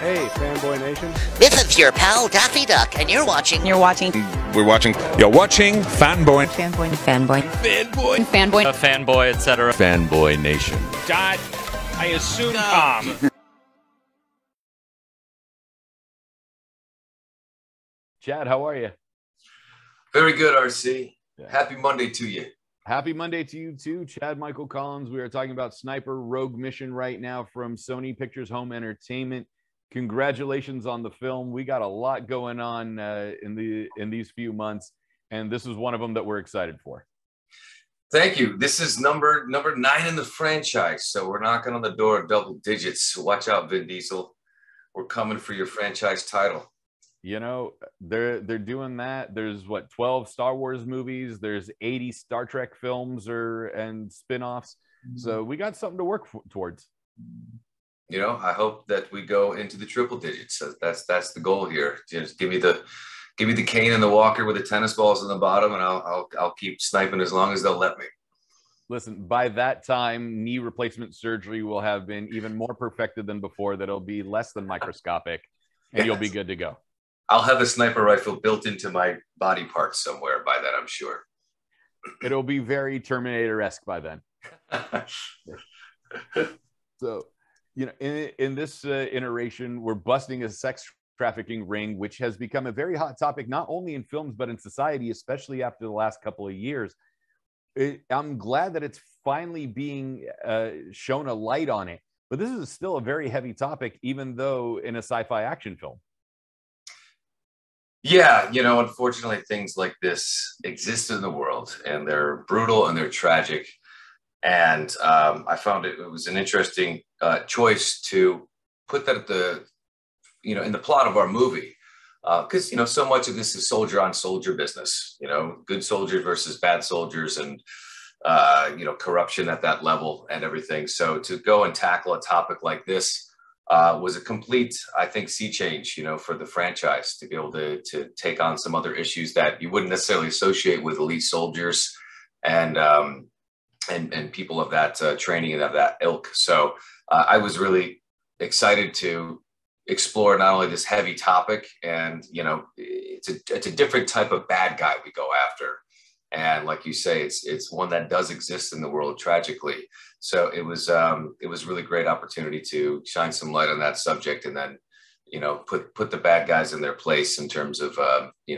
Hey, Fanboy Nation. This is your pal Daffy Duck, and you're watching. You're watching Fanboy. Fanboy, fanboy, etc. Fanboy Nation. I assume Tom. Chad, how are you? Very good, RC. Yeah. Happy Monday to you. Happy Monday to you too, Chad Michael Collins. We are talking about Sniper Rogue Mission right now from Sony Pictures Home Entertainment. Congratulations on the film. We got a lot going on in these few months, and this is one of them that we're excited for. Thank you. This is number 9 in the franchise, so we're knocking on the door of double digits. So watch out, Vin Diesel. We're coming for your franchise title. You know, they're doing that. There's 12 Star Wars movies. There's 80 Star Trek films and spin-offs. So we got something to work towards. You know, I hope that we go into the triple digits. That's the goal here. Just give me the cane and the walker with the tennis balls in the bottom, and I'll keep sniping as long as they'll let me. Listen, by that time, knee replacement surgery will have been even more perfected than before. That'll be less than microscopic, and You'll be good to go. I'll have a sniper rifle built into my body parts somewhere by then, I'm sure. It'll be very Terminator-esque by then. So, you know, in this iteration, we're busting a sex trafficking ring, which has become a very hot topic, not only in films, but in society, especially after the last couple of years. I'm glad that it's finally being shown a light on it, but this is still a very heavy topic, even though in a sci-fi action film. Yeah, you know, unfortunately, things like this exist in the world, and they're brutal and they're tragic. And I found it was an interesting choice to put that at in the plot of our movie, because so much of this is soldier on soldier business. You know, good soldiers versus bad soldiers, and corruption at that level and everything. So to go and tackle a topic like this was a complete, I think, sea change, for the franchise, to be able to take on some other issues that you wouldn't necessarily associate with elite soldiers and people of that training and of that ilk. So I was really excited to explore not only this heavy topic, and it's a different type of bad guy we go after. And like you say, it's one that does exist in the world tragically. So it was really great opportunity to shine some light on that subject, and then, put the bad guys in their place in terms of,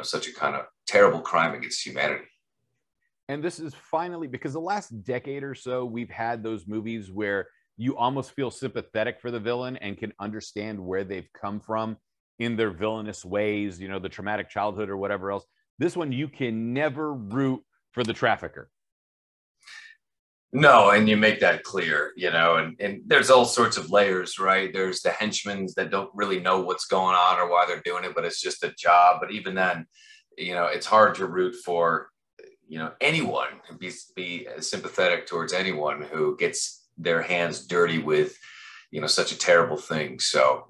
such a kind of terrible crime against humanity. And this is finally, because the last decade or so, we've had those movies where you almost feel sympathetic for the villain and can understand where they've come from in their villainous ways, the traumatic childhood or whatever else. This one, you can never root for the trafficker. No, and you make that clear, and there's all sorts of layers, right? There's the henchmen that don't really know what's going on or why they're doing it, but it's just a job. But even then, it's hard to root for, anyone, be sympathetic towards anyone who gets their hands dirty with, such a terrible thing. So,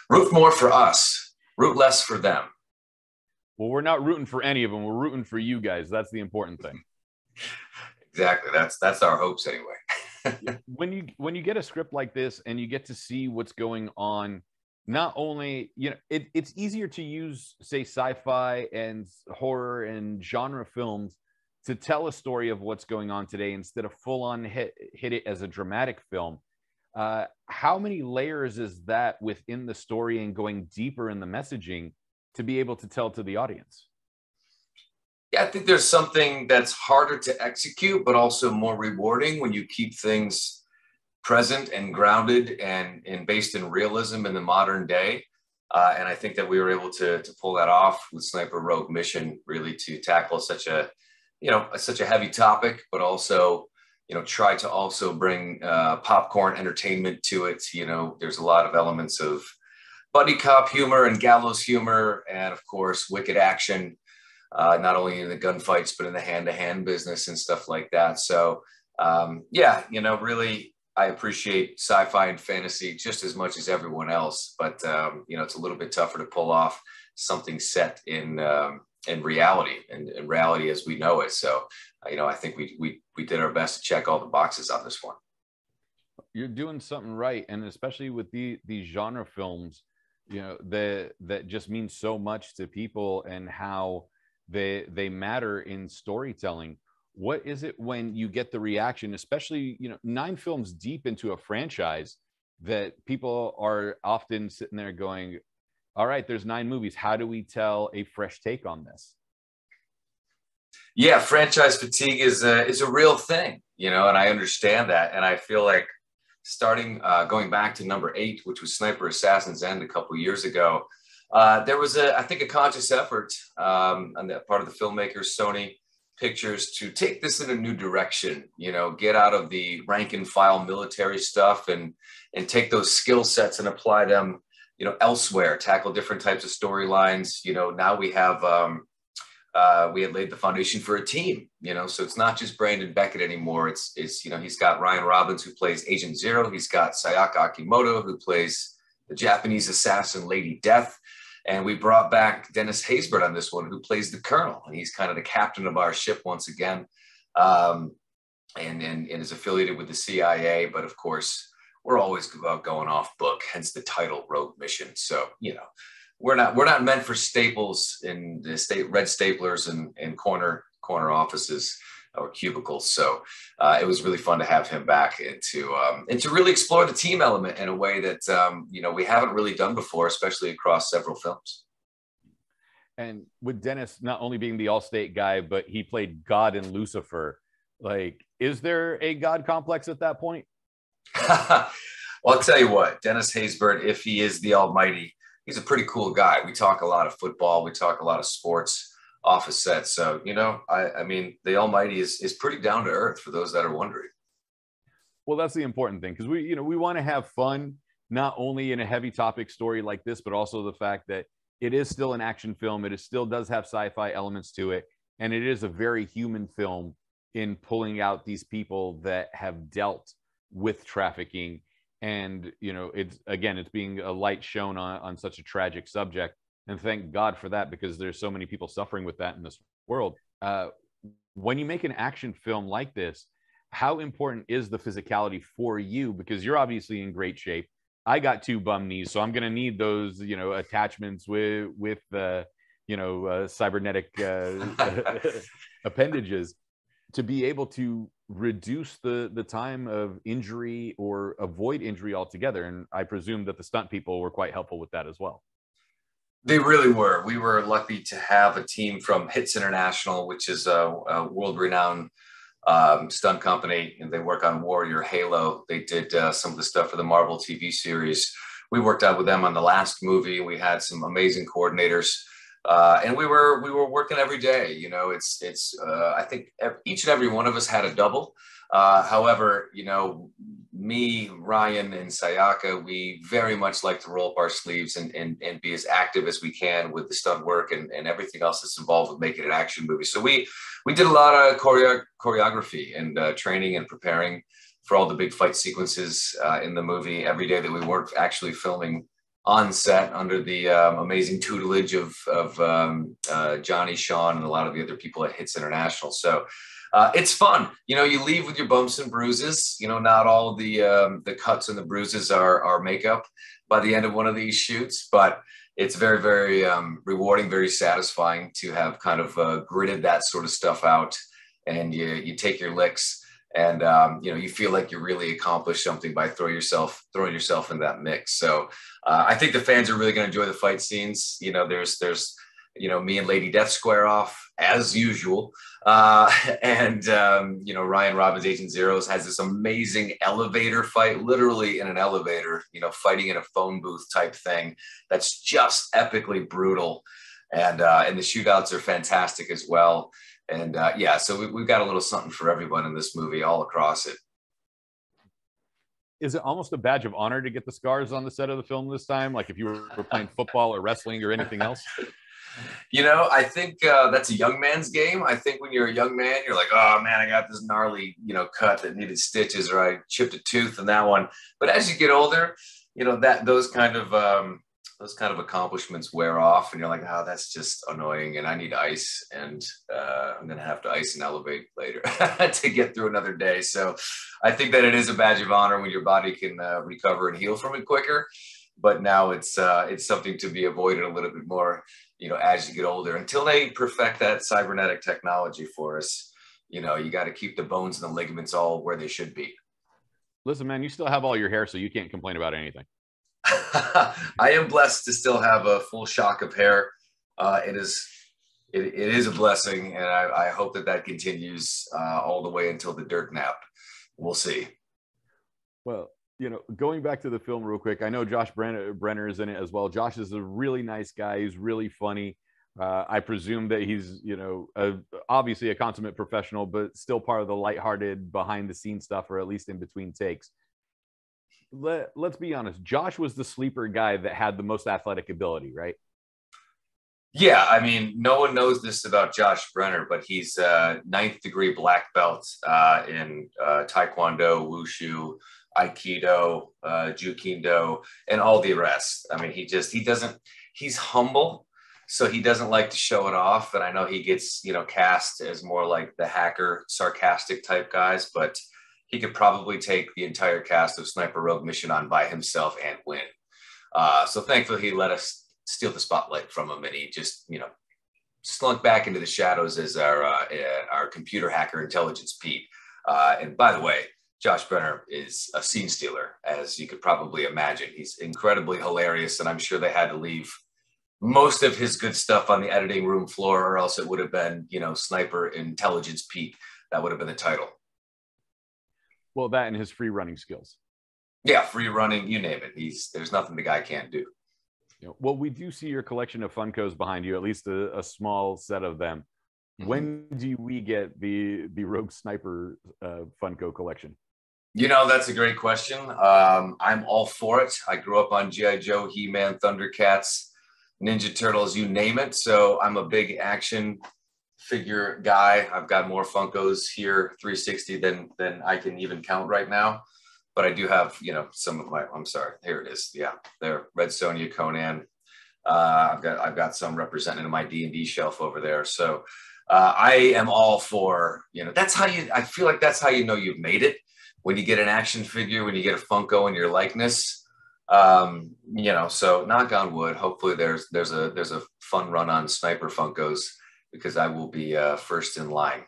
root more for us, root less for them. Well, we're not rooting for any of them. We're rooting for you guys. That's the important thing. Exactly. That's our hopes anyway. When you get a script like this and you get to see what's going on, not only, it's easier to use, say, sci-fi and horror and genre films to tell a story of what's going on today instead of full on hit it as a dramatic film. How many layers is that within the story and going deeper in the messaging to be able to tell to the audience? Yeah, I think there's something that's harder to execute, but also more rewarding when you keep things present and grounded and based in realism in the modern day. And I think that we were able to pull that off with Sniper Rogue Mission, really to tackle such a heavy topic, but also, try to also bring popcorn entertainment to it. There's a lot of elements of buddy cop humor and gallows humor, and of course, wicked action, not only in the gunfights, but in the hand-to-hand business and stuff like that. So, really, I appreciate sci-fi and fantasy just as much as everyone else, but, it's a little bit tougher to pull off something set in reality and reality as we know it. So, I think we did our best to check all the boxes on this one. You're doing something right. And especially with these genre films, that just means so much to people and how they matter in storytelling. What is it when you get the reaction, especially 9 films deep into a franchise, that people are often sitting there going, all right, there's 9 movies, how do we tell a fresh take on this? Yeah, franchise fatigue is a real thing, and I understand that. And I feel like going back to number 8, which was Sniper Assassin's End a couple of years ago, there was I think a conscious effort on the part of the filmmakers, Sony Pictures, to take this in a new direction, get out of the rank and file military stuff and take those skill sets and apply them, elsewhere, tackle different types of storylines. Now we have, we had laid the foundation for a team, so it's not just Brandon Beckett anymore. It's he's got Ryan Robbins, who plays Agent Zero. He's got Sayaka Akimoto, who plays the Japanese assassin Lady Death. And we brought back Dennis Haysbert on this one, who plays the Colonel. And he's kind of the captain of our ship once again, and is affiliated with the CIA. But of course, we're always about going off book, hence the title Rogue Mission. So, we're not meant for staples in the red staplers and corner offices or cubicles. So it was really fun to have him back and to really explore the team element in a way that we haven't really done before, especially across several films. And with Dennis not only being the All-State guy, but he played God in Lucifer. Like, is there a God complex at that point? Well, I'll tell you what, Dennis Haysbert, if he is the Almighty, he's a pretty cool guy. We talk a lot of football. We talk a lot of sports off a set. So, I mean, the Almighty is pretty down to earth, for those that are wondering. Well, that's the important thing, because we want to have fun, not only in a heavy topic story like this, but also the fact that it is still an action film. It still does have sci-fi elements to it. And it is a very human film in pulling out these people that have dealt with trafficking. And, it's being a light shown on such a tragic subject. And thank God for that, because there's so many people suffering with that in this world. When you make an action film like this, how important is the physicality for you? Because you're obviously in great shape. I got 2 bum knees, so I'm going to need those, attachments with cybernetic appendages to be able to reduce the time of injury or avoid injury altogether. And I presume that the stunt people were quite helpful with that as well. They really were. We were lucky to have a team from Hits International, which is a world-renowned stunt company, and they work on Warrior Halo. They did some of the stuff for the Marvel TV series. We worked out with them on the last movie. We had some amazing coordinators, and we were working every day. I think each and every one of us had a double. However, me, Ryan, and Sayaka, we very much like to roll up our sleeves and be as active as we can with the stunt work and everything else that's involved with making an action movie. So we did a lot of choreography and training and preparing for all the big fight sequences in the movie every day that we weren't actually filming on set, under the amazing tutelage of Johnny, Sean, and a lot of the other people at Hits International. So it's fun. You leave with your bumps and bruises. Not all the cuts and the bruises are makeup by the end of one of these shoots, but it's very, very rewarding, very satisfying to have kind of gritted that sort of stuff out, and you take your licks, and you feel like you really accomplished something by throwing yourself in that mix. So I think the fans are really going to enjoy the fight scenes. There's me and Lady Death square off as usual. Ryan Robbins, Agent Zeros, has this amazing elevator fight, literally in an elevator, fighting in a phone booth type thing. That's just epically brutal. And the shootouts are fantastic as well. And so we've got a little something for everyone in this movie all across it. Is it almost a badge of honor to get the scars on the set of the film this time? Like if you were playing football or wrestling or anything else? I think that's a young man's game. I think when you're a young man, you're like, oh man, I got this gnarly, cut that needed stitches, or I chipped a tooth in that one. But as you get older, those kind of accomplishments wear off, and you're like, oh, that's just annoying, and I need ice, and I'm gonna have to ice and elevate later to get through another day. So I think that it is a badge of honor when your body can recover and heal from it quicker. but now it's something to be avoided a little bit more, as you get older, until they perfect that cybernetic technology for us. You got to keep the bones and the ligaments all where they should be. Listen, man, you still have all your hair, so you can't complain about anything. I am blessed to still have a full shock of hair. It is a blessing, and I hope that continues all the way until the dirt nap. We'll see. Well, going back to the film real quick, I know Josh Brenner is in it as well. Josh is a really nice guy. He's really funny. I presume that he's, obviously a consummate professional, but still part of the lighthearted behind the scenes stuff, or at least in between takes. Let's be honest. Josh was the sleeper guy that had the most athletic ability, right? Yeah, I mean, no one knows this about Josh Brenner, but he's 9th degree black belt in Taekwondo, Wushu, Aikido, Jukindo, and all the rest. I mean, he's humble, so he doesn't like to show it off. And I know he gets, cast as more like the hacker, sarcastic type guys, but he could probably take the entire cast of Sniper Rogue Mission on by himself and win. So thankfully he let us steal the spotlight from him, and he just, slunk back into the shadows as our computer hacker intelligence Pete. And by the way, Josh Brenner is a scene stealer, as you could probably imagine. He's incredibly hilarious, and I'm sure they had to leave most of his good stuff on the editing room floor, or else it would have been, Sniper Intelligence Pete. That would have been the title. Well, that and his free running skills. Yeah, free running, you name it. There's nothing the guy can't do. Well, we do see your collection of Funkos behind you, at least a small set of them. When do we get the Rogue Sniper Funko collection? That's a great question. I'm all for it. I grew up on G.I. Joe, He-Man, Thundercats, Ninja Turtles, you name it. So I'm a big action figure guy. I've got more Funkos here, 360, than I can even count right now. But I do have, some of my, I'm sorry, here it is. Yeah, there, Red Sonja, Conan. I've got some represented in my D&D shelf over there. So I am all for, I feel like that's how you've made it. When you get an action figure, when you get a Funko in your likeness, so knock on wood, hopefully there's a fun run on Sniper Funkos, because I will be first in line.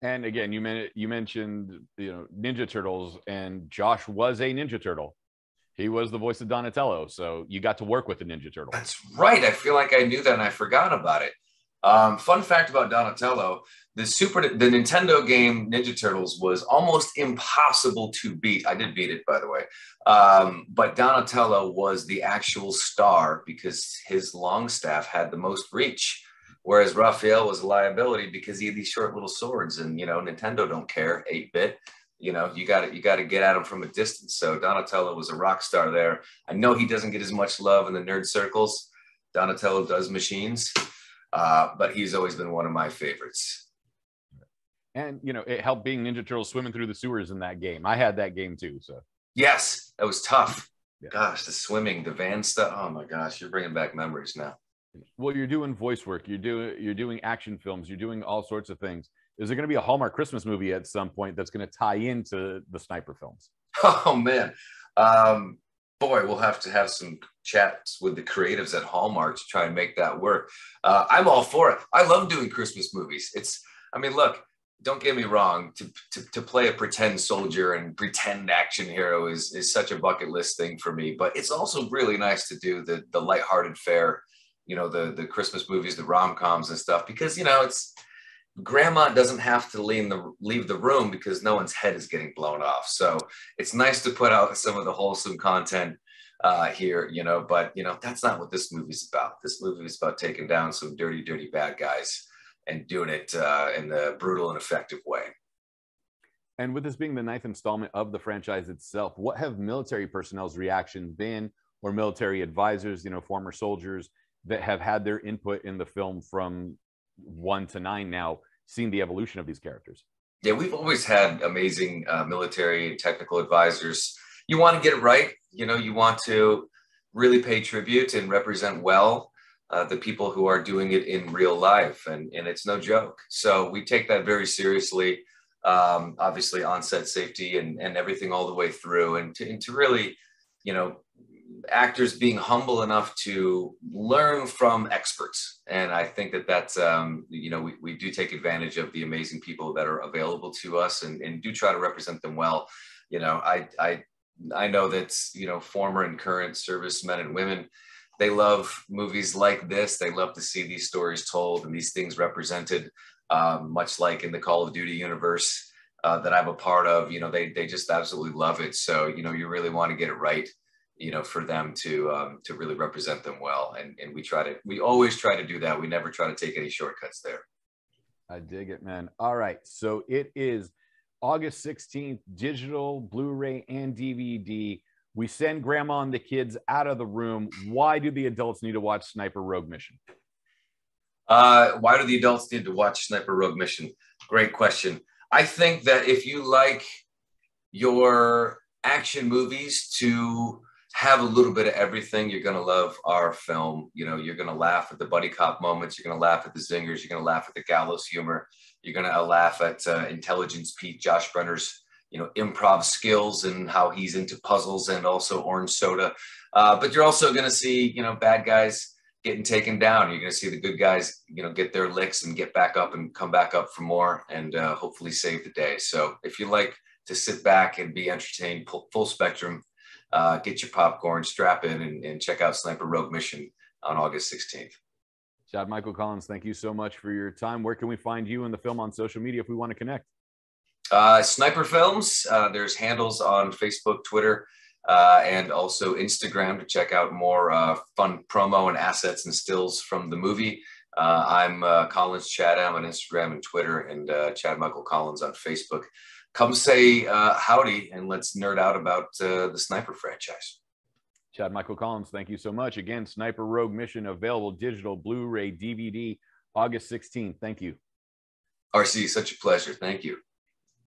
And again, you mentioned Ninja Turtles, and Josh was a Ninja Turtle. He was the voice of Donatello, so you got to work with the Ninja Turtle. That's right. I feel like I knew that and I forgot about it. Fun fact about Donatello: the Nintendo game Ninja Turtles was almost impossible to beat. I did beat it, by the way, but Donatello was the actual star because his long staff had the most reach. Whereas Raphael was a liability because he had these short little swords, and Nintendo don't care. 8-bit, you got to get at him from a distance. So Donatello was a rock star there. I know he doesn't get as much love in the nerd circles. Donatello does machines, but he's always been one of my favorites. And it helped being Ninja Turtles swimming through the sewers in that game. I had that game too. So yes, that was tough. Yeah. Gosh, the swimming, the van stuff. Oh my gosh, you're bringing back memories now. Well, you're doing voice work, you're doing action films, you're doing all sorts of things. Is there going to be a Hallmark Christmas movie at some point that's going to tie into the Sniper films? Oh man, boy, we'll have to have some chats with the creatives at Hallmark to try and make that work. I'm all for it. I love doing Christmas movies. Look, don't get me wrong. To play a pretend soldier and pretend action hero is such a bucket list thing for me. But it's also really nice to do the lighthearted fare. The Christmas movies, the rom-coms and stuff, because, it's grandma doesn't have to leave the room because no one's head is getting blown off. So it's nice to put out some of the wholesome content here, but, that's not what this movie's about. This movie is about taking down some dirty, dirty bad guys and doing it in the brutal and effective way. And with this being the 9th installment of the franchise itself, what have military personnel's reaction been, or military advisors, former soldiers that have had their input in the film from 1 to 9 now, seeing the evolution of these characters? Yeah, we've always had amazing military and technical advisors. You want to get it right. You want to really pay tribute and represent well the people who are doing it in real life. And it's no joke. So we take that very seriously, obviously on-set safety and everything all the way through. And to really, actors being humble enough to learn from experts. And I think that that's, you know, we do take advantage of the amazing people that are available to us and do try to represent them well. You know, I know that, you know, former and current servicemen and women, they love movies like this. They love to see these stories told and these things represented, much like in the Call of Duty universe that I'm a part of. You know, they just absolutely love it. So, you know, you really want to get it right, you know, for them to really represent them well. And we always try to do that. We never try to take any shortcuts there. I dig it, man. All right. So it is August 16th, digital, Blu-ray, and DVD. We send grandma and the kids out of the room. Why do the adults need to watch Sniper Rogue Mission? Why do the adults need to watch Sniper Rogue Mission? Great question. I think that if you like your action movies to have a little bit of everything, you're going to love our film. You know, you're going to laugh at the buddy cop moments. You're going to laugh at the zingers. You're going to laugh at the gallows humor. You're going to laugh at Intelligence Pete, Josh Brenner's, you know, improv skills and how he's into puzzles and also orange soda. But you're also going to see, you know, bad guys getting taken down. You're going to see the good guys, you know, get their licks and get back up and come back up for more and hopefully save the day. So if you like to sit back and be entertained, full spectrum, get your popcorn, strap in, and check out Sniper Rogue Mission on August 16th. Chad Michael Collins, thank you so much for your time. Where can we find you and the film on social media if we want to connect? Sniper Films. There's handles on Facebook, Twitter, and also Instagram to check out more fun promo and assets and stills from the movie. I'm Collins Chad. I'm on Instagram and Twitter, and Chad Michael Collins on Facebook. Come say howdy and let's nerd out about the Sniper franchise. Chad Michael Collins, thank you so much. Again, Sniper Rogue Mission available digital, Blu-ray, DVD, August 16th. Thank you. RC, such a pleasure. Thank you.